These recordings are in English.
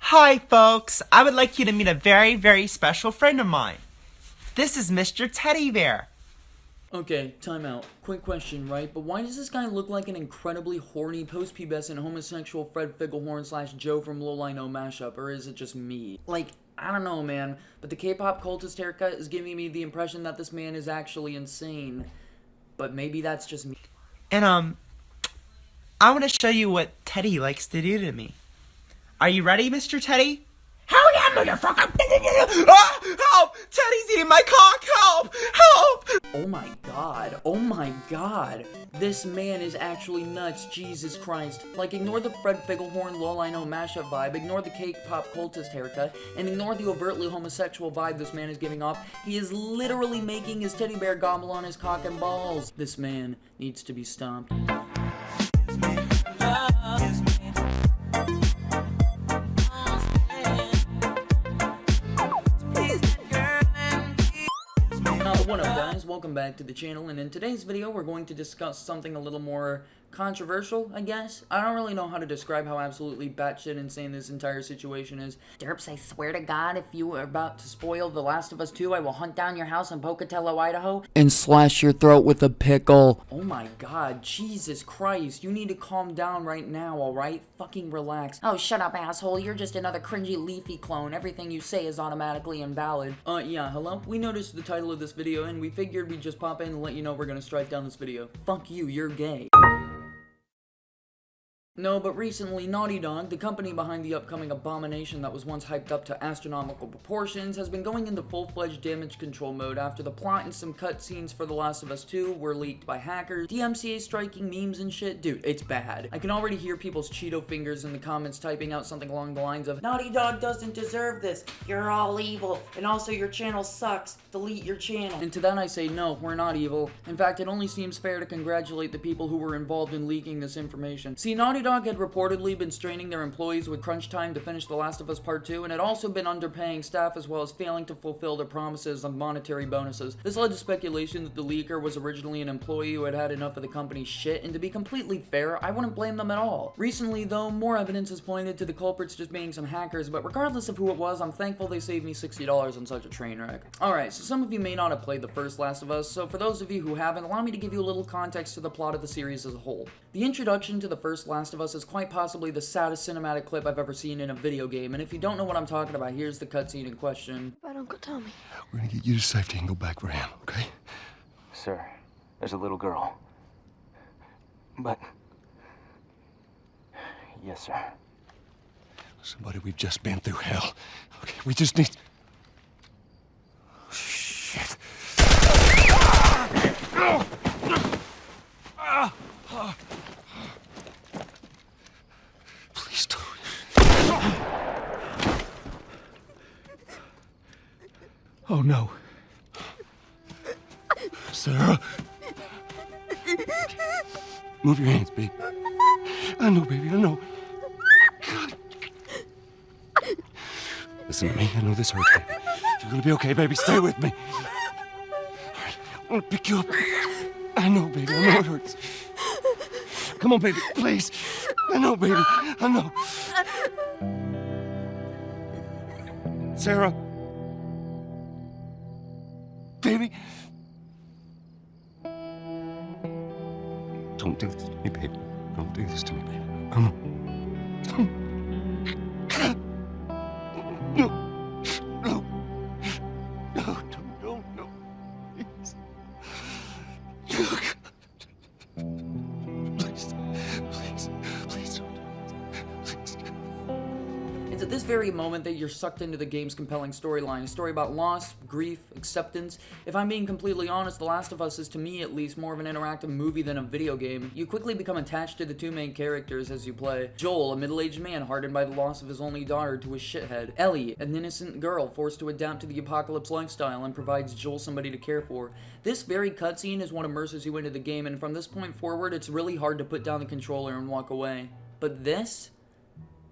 Hi, folks. I would like you to meet a very, very special friend of mine. This is Mr. Teddy Bear. Okay, time out. Quick question, right? But why does this guy look like an incredibly horny, post-pubescent, homosexual Fred Figglehorn / Joe from Lil I Know mashup, or is it just me? Like, I don't know, man, but the K-pop cultist haircut is giving me the impression that this man is actually insane. But maybe that's just me. And, I want to show you what Teddy likes to do to me. Are you ready, Mr. Teddy? Hell yeah, motherfucker! Ah, help! Teddy's eating my cock! Help! Help! Oh my god. Oh my god. This man is actually nuts. Jesus Christ. Like, ignore the Fred Figglehorn Lil I Know mashup vibe, ignore the K-pop cultist haircut, and ignore the overtly homosexual vibe this man is giving off. He is literally making his teddy bear gobble on his cock and balls. This man needs to be stomped. What up, guys? Welcome back to the channel, and in today's video we're going to discuss something a little more controversial, I guess. I don't really know how to describe how absolutely batshit insane this entire situation is. Derps, I swear to God, if you are about to spoil The Last of Us 2, I will hunt down your house in Pocatello, Idaho, and slash your throat with a pickle. Oh my god, Jesus Christ, you need to calm down right now, alright? Fucking relax. Oh, shut up, asshole, you're just another cringy Leafy clone. Everything you say is automatically invalid. Yeah, hello? We noticed the title of this video, and we figured we'd just pop in and let you know we're gonna strike down this video. Fuck you, you're gay. No, but recently, Naughty Dog, the company behind the upcoming abomination that was once hyped up to astronomical proportions, has been going into full-fledged damage control mode after the plot and some cutscenes for The Last of Us 2 were leaked by hackers, DMCA striking memes and shit. Dude, it's bad. I can already hear people's Cheeto fingers in the comments typing out something along the lines of, Naughty Dog doesn't deserve this, you're all evil, and also your channel sucks, delete your channel. And to that I say, no, we're not evil. In fact, it only seems fair to congratulate the people who were involved in leaking this information. See, Naughty Dog had reportedly been straining their employees with crunch time to finish The Last of Us Part 2, and had also been underpaying staff as well as failing to fulfill their promises on monetary bonuses. This led to speculation that the leaker was originally an employee who had had enough of the company's shit, and to be completely fair, I wouldn't blame them at all. Recently, though, more evidence has pointed to the culprits just being some hackers, but regardless of who it was, I'm thankful they saved me $60 on such a train wreck. Alright, so some of you may not have played the first Last of Us, so for those of you who haven't, allow me to give you a little context to the plot of the series as a whole. The introduction to the first Last of Us is quite possibly the saddest cinematic clip I've ever seen in a video game, and if you don't know what I'm talking about, here's the cutscene in question. But Uncle Tommy. We're gonna get you to safety and go back for Ann, okay? Sir, there's a little girl. But... Yes, sir. Somebody, we've just been through hell. Okay, we just need... Oh, shit. Please don't. Oh, no. Sarah. Move your hands, baby. I know, baby, I know. God. Listen to me, I know this hurts, baby. You're gonna be okay, baby. Stay with me. All right, I'm gonna pick you up. I know, baby, I know it hurts. Come on, baby, please. I know, baby, I know. Sarah. Baby. Don't do this to me, baby. Don't do this to me, baby. Come on. No. No. No, no. Please. Please don't. Please. It's at this very moment that you're sucked into the game's compelling storyline, a story about loss, grief, acceptance. If I'm being completely honest, The Last of Us is, to me at least, more of an interactive movie than a video game. You quickly become attached to the two main characters as you play. Joel, a middle-aged man hardened by the loss of his only daughter to a shithead. Ellie, an innocent girl forced to adapt to the apocalypse lifestyle and provides Joel somebody to care for. This very cutscene is what immerses you into the game, and from this point forward, it's really hard to put down the controller and walk away. But this?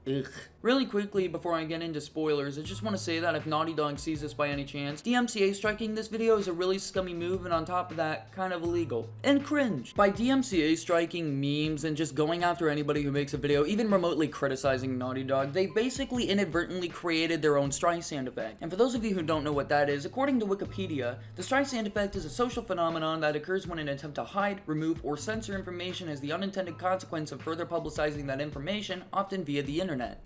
Ugh. Really quickly, before I get into spoilers, I just want to say that if Naughty Dog sees this by any chance, DMCA striking this video is a really scummy move, and on top of that, kind of illegal. And cringe. By DMCA striking memes and just going after anybody who makes a video, even remotely criticizing Naughty Dog, they basically inadvertently created their own Streisand effect. And for those of you who don't know what that is, according to Wikipedia, the Streisand effect is a social phenomenon that occurs when an attempt to hide, remove, or censor information has the unintended consequence of further publicizing that information, often via the internet.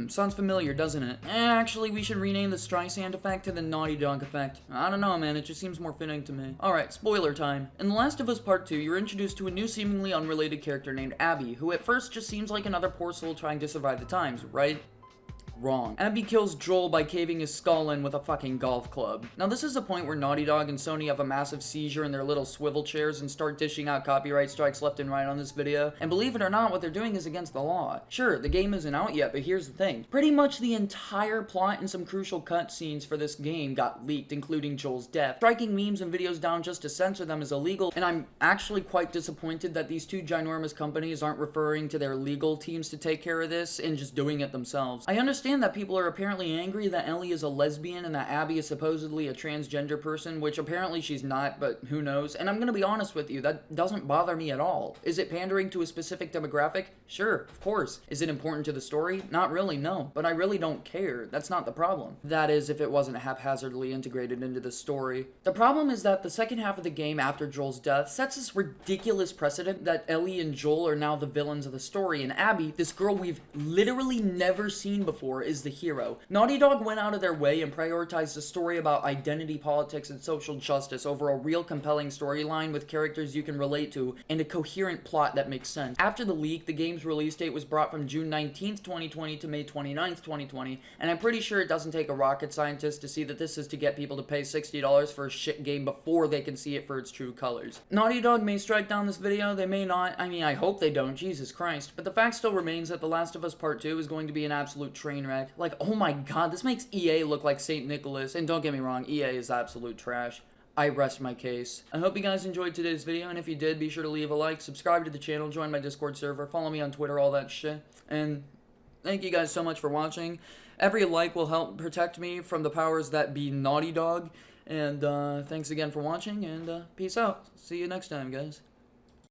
Sounds familiar, doesn't it? Actually, we should rename the Streisand effect to the Naughty Dog effect. I don't know, man, it just seems more fitting to me. Alright, spoiler time. In The Last of Us Part 2, you're introduced to a new seemingly unrelated character named Abby, who at first just seems like another poor soul trying to survive the times, right? Wrong. Abby kills Joel by caving his skull in with a fucking golf club. Now this is a point where Naughty Dog and Sony have a massive seizure in their little swivel chairs and start dishing out copyright strikes left and right on this video, and believe it or not, what they're doing is against the law. Sure, the game isn't out yet, but here's the thing. Pretty much the entire plot and some crucial cutscenes for this game got leaked, including Joel's death. Striking memes and videos down just to censor them is illegal, and I'm actually quite disappointed that these two ginormous companies aren't referring to their legal teams to take care of this and just doing it themselves. I understand that people are apparently angry that Ellie is a lesbian and that Abby is supposedly a transgender person, which apparently she's not, but who knows. And I'm gonna be honest with you, that doesn't bother me at all. Is it pandering to a specific demographic? Sure, of course. Is it important to the story? Not really, no. But I really don't care. That's not the problem. That is, if it wasn't haphazardly integrated into the story. The problem is that the second half of the game after Joel's death sets this ridiculous precedent that Ellie and Joel are now the villains of the story, and Abby, this girl we've literally never seen before, is the hero. Naughty Dog went out of their way and prioritized a story about identity politics and social justice over a real compelling storyline with characters you can relate to and a coherent plot that makes sense. After the leak, the game's release date was brought from June 19th, 2020 to May 29th, 2020, and I'm pretty sure it doesn't take a rocket scientist to see that this is to get people to pay $60 for a shit game before they can see it for its true colors. Naughty Dog may strike down this video, they may not. I mean, I hope they don't, Jesus Christ. But the fact still remains that The Last of Us Part 2 is going to be an absolute train wreck. Like, oh my god, this makes EA look like St. Nicholas, and don't get me wrong, EA is absolute trash. I rest my case. I hope you guys enjoyed today's video, and if you did, be sure to leave a like, subscribe to the channel, join my Discord server, follow me on Twitter, all that shit, and thank you guys so much for watching. Every like will help protect me from the powers that be Naughty Dog, and thanks again for watching, and peace out. See you next time, guys.